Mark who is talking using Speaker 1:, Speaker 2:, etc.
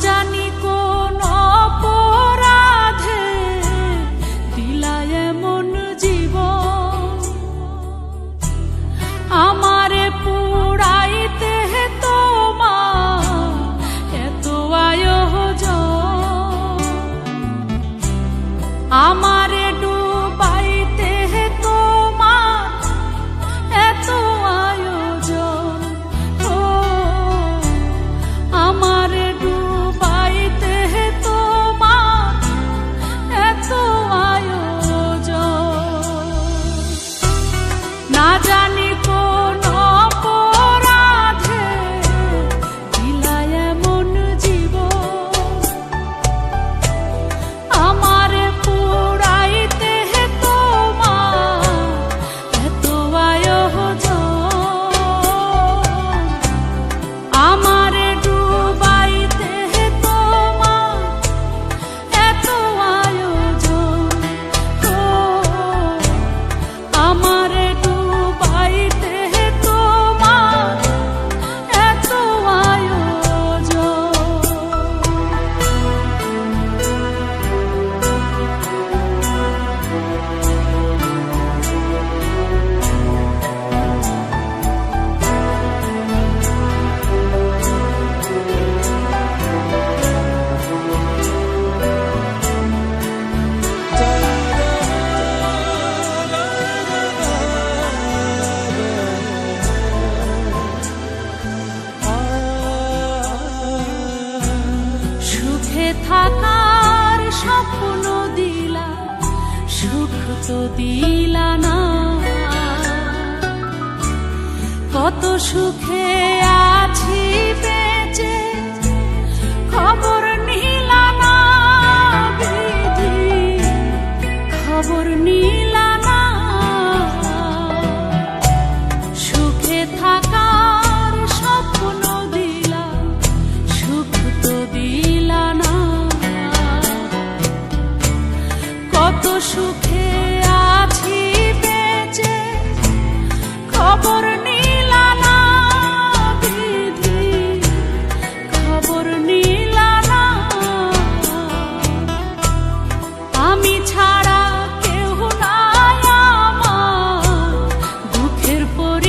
Speaker 1: জানি কোন অপরাধে দিলা এমন জীবন, আমারে পুরাইতে তোমার এত আয়োজন, আমারে ডুবাইতে তোমার এত আয়োজন। ও আমারে ডুবাইতে তোমার এত আয়োজন, না জানি কোন অপরাধে দিলা এমন জীবন, আমারে পুরাইতে তোমার এত আয়োজন, আমারে ডুবাইতে তোমার এত আয়োজন। ও আমারে ডুবাইতে তোমার এত আয়োজন। সুখে থাকার স্বপ্ন দিলা, সুখ তো দিলা না, কত সুখে আছি বেঁচে খবর নিলা না, বিধি খবর নিলা না। সুখে থাকার স্বপ্ন দিলা, সুখ তো দিলা না, কত সুখে আছি বেঁচে খবর নিলা না, বিধি খবর নিলা না। আমি ছাড়া কেউ নাই আমার দুঃখের পরিহার,